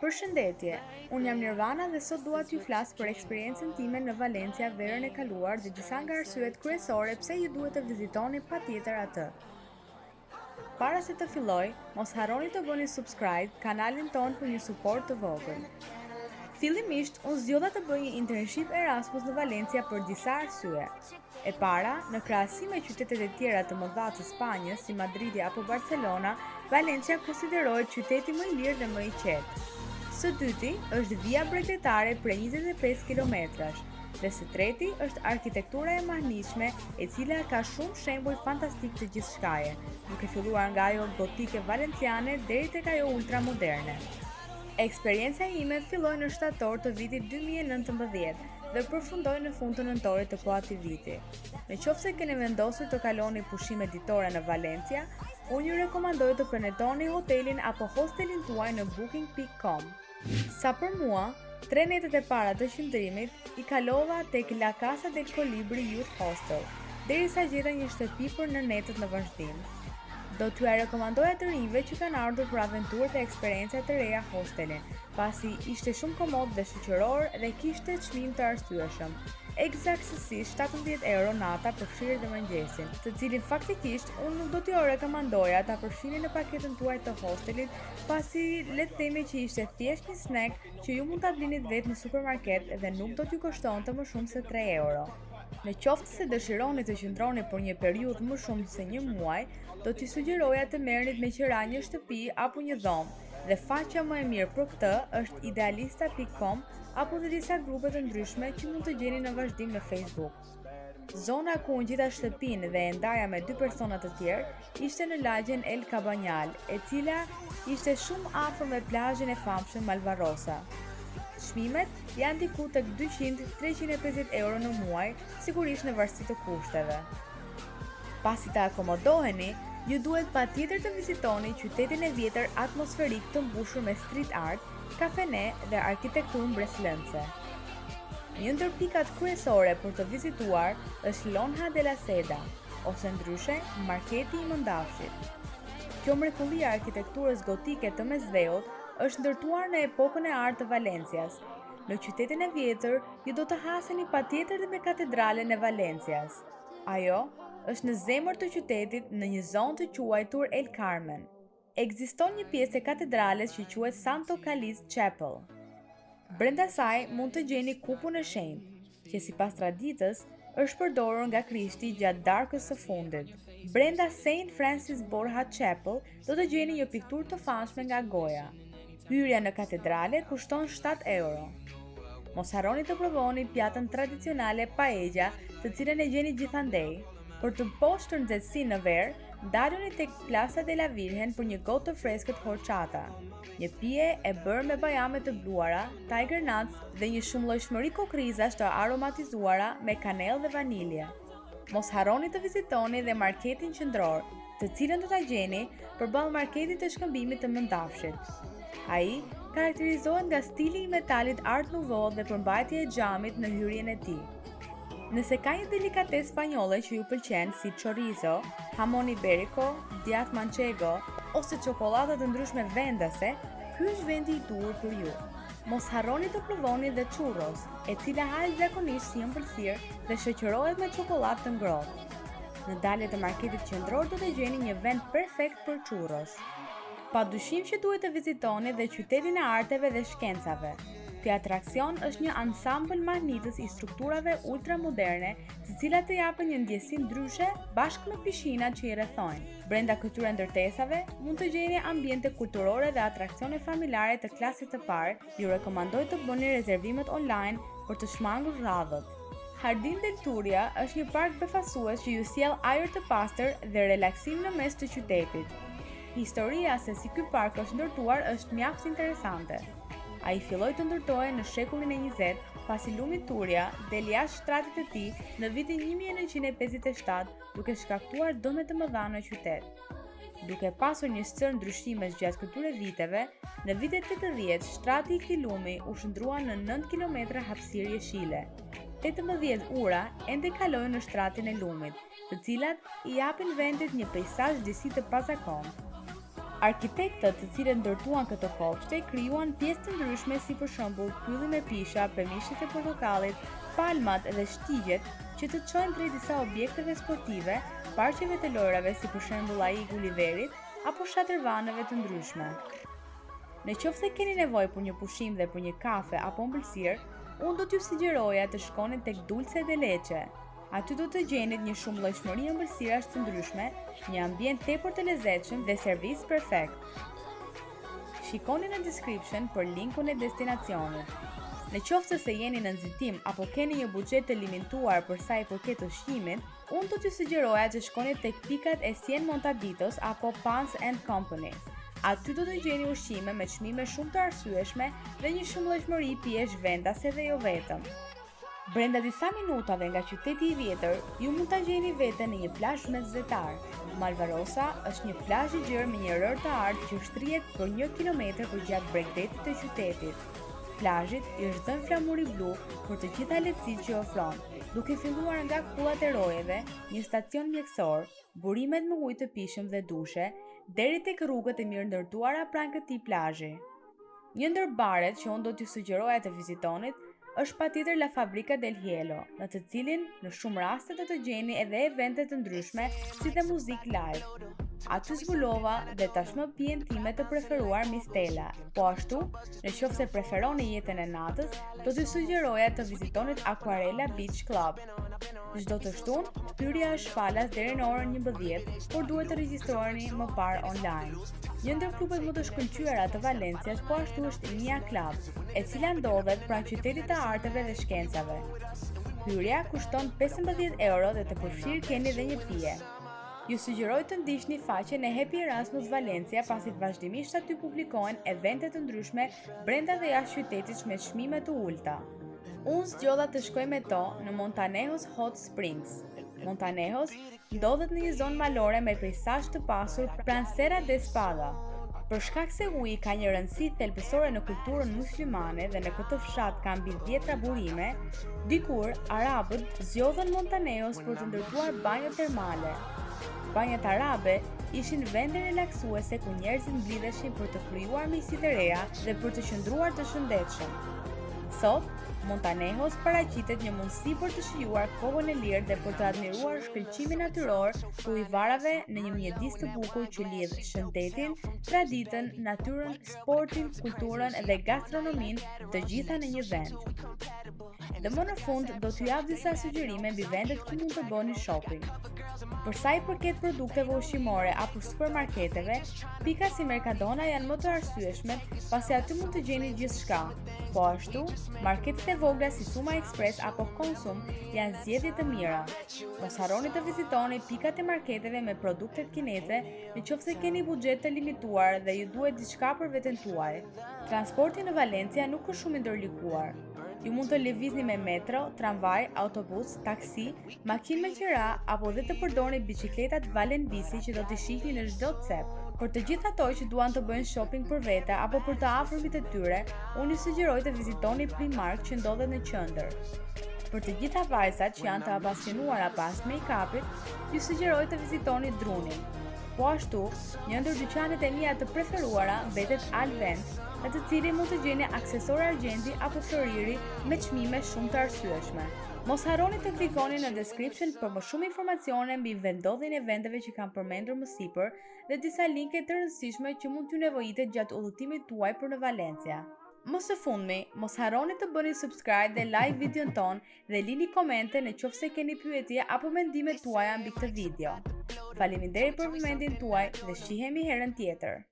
Përshëndetje, unë jam Nirvana dhe sot dua t'ju flas për eksperiencën time në Valencia verën e kaluar dhe disa nga arsyet kryesore pse ju duhet të vizitoni patjetër atë. Para se të filloj, mos harroni të bëni subscribe kanalin ton për një suport të vogël. Fillimisht, unë zgjodha të bëj një internship Erasmus në Valencia për disa arsye. E para, në krahasim me qytetet e tjera të mëdha të Spanjës, si Madridi apo Barcelona, Valencia konsiderohet qyteti më i lirë dhe më i qetë. Së dyti është vija bregdetare prej 25 kilometrash, dhe së treti është arkitektura e mahnitshme e cila ka shumë shembuj fantastik të gjithçkaje, duke filluar nga ajo gotike valenciane deri tek ajo ultramoderne. Eksperienca ime filloi në shtator të vitit 2019 dhe përfundoi në fund të nëntorit të këtij viti. Nëse keni vendosur të kaloni pushime ditore në Valencia, unë ju rekomandoj të prenotoni hotelin apo hostelin tuaj në booking.com. Sa për mua, 3 netet e para të qëndrimit i kalova tek La Casa del Colibri Youth Hostel, derisa gjeta një shtëpi për në netet në vazhdim. Do t'ju rekomandoja të rinjve që kanë ardhur për aventurë dhe eksperienca të reja hostelin, pasi ishte shumë komod dhe shoqëror dhe kishte çmim të arsyeshëm. Eksaktësisht 17 euro nata për fshirjet dhe mëngjesin, të cilin faktikisht unë nuk do t'ju rekomandoja ta përfshini në paketën tuaj të hostelit, pasi le të themi që ishte thjesht një snack që ju mund ta blinit vetë në supermarket dhe nuk do t'ju kushtonte më shumë se 3 euro. Në qoftë se dëshironi të qëndroni për një periudhë më shumë se një muaj, do t'i sugjeroja të merrnit me qira një shtëpi apo një dhomë, dhe faqja më e mirë për këtë është idealista.com apo dhe disa grupe të ndryshme që mund të gjeni në vazhdim në Facebook. Zona ku unë gjeta shtëpinë dhe e ndaja me 2 persona të tjerë ishte në lagjen El Cabañal, e cila ishte shumë afër me plazhin e famshëm Malvarosa. Çmimet janë diku tek 200-350 euro në muaj, sigurisht në varësi të kushteve. Pasi të akomodoheni, ju duhet patjetër të vizitoni qytetin e vjetër atmosferik të mbushur me street art, kafene dhe arkitekturë breslëndse. Një ndër pikat kryesore për të vizituar është Lonja de la Seda, ose ndryshe Marketi i Mëndafshit. Kjo mrekulli e arkitekturës gotike të mesdheut është ndërtuar në epokën e artë të Valencias. Në qytetin e vjetër, ju do të haseni patjetër dhe me katedralen e Valencias. Ajo është në zemër të qytetit në një zonë të quajtur El Carmen. Ekziston një pjesë e katedrales që quhet Santo Caliz Chapel. Brenda saj mund të gjeni kupun e shenjtë, që sipas traditës është përdorur nga Krishti gjatë darkës së fundit. Brenda Saint Francis Borja Chapel do të gjeni një pikturë të famshme nga Goya. Hyrja në katedrale kushton 7 euro. Mos harroni të provoni pjatën tradicionale paella, të cilën e gjeni gjithandej. Për të poshtur nxehtësinë në verë, daluni tek Plaza de la Virgen për një gotë të freskët horchata, një pije e bërë me bajame të bluara, tiger nuts dhe një shumëllojshmëri kokrizash të aromatizuara me kanellë dhe vanilje. Mos harroni të vizitoni dhe marketin qendror, të cilën do ta gjeni përballë marketit të shkëmbimit të Mëndafshit. Ai karakterizohet nga stili i metalit Art Nouveau dhe përmbajtja e xhamit në hyrjen e tij. Nëse ka një delikatesë spanjolle që ju pëlqen, si chorizo, jamon iberico, djath manchego ose çokoladë të ndryshme vendase, ky është vendi i duhur për ju. Mos harroni të provoni dhe churros, e cila hahet zakonisht si ëmbëlsirë dhe shoqërohet me çokoladë të ngrohtë. Në daljet e marketit qendror do të gjeni një vend perfekt për churros. Padyshim që duhet të vizitoni dhe qytetin e arteve dhe shkencave. Ky atrakcion është një ansambël mahnitës i strukturave ultramoderne, të cilat të japin një ndjesi ndryshe bashkë me pishinat që i rrethojnë. Brenda këtyre ndërtesave mund të gjeni ambiente kulturore dhe atraksione familare të klasit të parë. Ju rekomandoj të bëni rezervimet online për të shmangur radhët. Jardín del Turia është një park befasues që ju sjell ajër të pastër dhe relaksim në mes të qytetit. Historia se si ky park është ndërtuar është mjaft interesante. Ai filloi të ndërtohej në shekullin e 20, pasi lumi Turia deli jashtë shtratit të tij në vitin 1957, duke shkaktuar dëme të mëdha në qytet. Duke pasur një sër ndryshimesh gjatë këtyre viteve, në vitet 80 shtrati i këtij lumi u shndrua në 9 kilometra hapësirë jeshile. 18 ura ende kalojnë në shtratin e lumit, të cilat i japin vendit një peizazh disi të pazakontë. Arkitektët të cilët ndërtuan këtë kopshte krijuan pjesë të ndryshme si për shembull pylli me pisha, pemishit e portokallit, palmat dhe shtigjet që të çojnë drejt disa objekteve sportive, parqeve të lojrave si për shembull ai i Gulliverit apo shatërvanëve të ndryshme. Në qoftë se keni nevojë për një pushim dhe për një kafe apo ëmbëlsirë, unë do t'ju sugjeroja të shkoni tek Dulce de Leche. Aty do të gjenit një shumëllojshmëri ëmbëlsirash të ndryshme, një ambient tepër të lezetshëm dhe servis perfekt. Shikoni në description për linkun e destinacionit. Në qoftë se jeni në nxitim apo keni një buxhet të limituar për sa i përket ushqimit, unë do t'ju sugjeroja të shkoni tek pikat e Cien Montabitos apo Pans & Company. Aty do të gjeni ushqime me çmime shumë të arsyeshme dhe një shumëllojshmëri pijesh vendase dhe jo vetëm. Brenda disa minutave nga qyteti i vjetër, ju mund ta gjeni veten në një plazh mesdhetar. Malvarosa është një plazh i gjerë me një rër të artë që shtrihet për 1 kilometër përgjatë bregdetit të qytetit. Plazhit i është dhënë flamuri blu për të gjitha lehtësitë që ofron, duke filluar nga kullat e rojeve, një stacion mjekësor, burimet me ujë të pishëm dhe dushe, deri tek rrugët e mirë ndërtuara pranë këtij plazhi. Një ndër baret që unë do t'ju sugjeroja të vizitonit është patjetër La Fabrica del Hielo, në të cilin në shumë raste do të gjeni edhe evente të ndryshme si dhe muzikë live. Aty zbulova dhe tashmë pijen time të preferuar Mistela. Po ashtu, në qoftë se preferoni jetën e natës, do t'ju sugjeroja të vizitonit Aquarela Beach Club. Çdo të shtunë, hyrja është falas deri në orën 11, por duhet të regjistroheni më parë online. Një ndër klubet më të shkëlqyera të Valencias po ashtu është Inia Club, e cila ndodhet pranë qytetit të arteve dhe shkencave. Hyrja kushton 15 euro dhe të përfshirë keni dhe një pije. Ju sugjeroj të ndiqni faqen e Happy Erasmus Valencia pasi vazhdimisht aty publikohen evente të ndryshme brenda dhe jashtë qytetit me çmime të ulta. Unë zgjodha të shkoj me to në Montanejos Hot Springs. Montanejos ndodhet në një zonë malore me peizazh të pasur pranë Serra de Espada. Për shkak se uji ka një rëndësi thelbësore në kulturën muslimane dhe në këtë fshat ka mbi 10 burime, dikur arabët zgjodhen Montanejos për të ndërtuar banjo termale. Banjat arabe ishin vende relaksuese ku njerëzit mblidheshin për të krijuar miqësi të reja dhe për të qëndruar të shëndetshëm. Sot, Montanejos paraqitet një mundësi për të shijuar kohën e lirë dhe për të admiruar shkëlqimin natyror të ujëvarave në një mjedis të bukur që lidh shëndetin, traditën, natyrën, sportin, kulturën dhe gastronominë të gjitha në një vend. Dhe më në fund do t'ju jap disa sugjerime mbi vendet ku mund të bëni shopping. Për sa i përket produkteve ushqimore apo supermarketeve, pika si Mercadona janë më të arsyeshme pasi aty mund të gjeni gjithçka. Po ashtu, marketet e vogla si Suma Express apo Konsum janë zgjedhje të mira. Mos harroni të vizitoni pikat e marketeve me produktet kineze nëse keni buxhet të limituar dhe ju duhet diçka për veten tuaj. Transporti në Valencia nuk është shumë i ndërlikuar. Ju mund të lëvizni me metro, tramvaj, autobus, taksi, makinë me qira apo dhe të përdorni biçikletat Valen Bici që do t'i shihni në çdo cep. Për të gjithë ato që duan të bëjnë shopping për vete apo për të afërmit e tyre, unë ju sugjeroj të vizitoni Primark që ndodhet në qendër. Për të gjitha vajzat që janë të apasionuara pas make-upit, ju sugjeroj të vizitoni Drunin. Po ashtu, një ndër dyqanet e mia të preferuara mbetet Alvent, në të cilin mund të gjeni aksesorë argjendi apo floriri me çmime shumë të arsyeshme. Mos harroni të klikoni në description për më shumë informacione mbi vendodhjen e vendeve që kam përmendur më sipër dhe disa linke të rëndësishme që mund t'ju nevojitet gjatë udhëtimit tuaj për në Valencia. Më së fundmi, mos harroni të bëni subscribe dhe like videon ton dhe lini komente nëse keni pyetje apo mendime tuaja mbi këtë video. Faleminderit për vëmendjen tuaj dhe shihemi herën tjetër.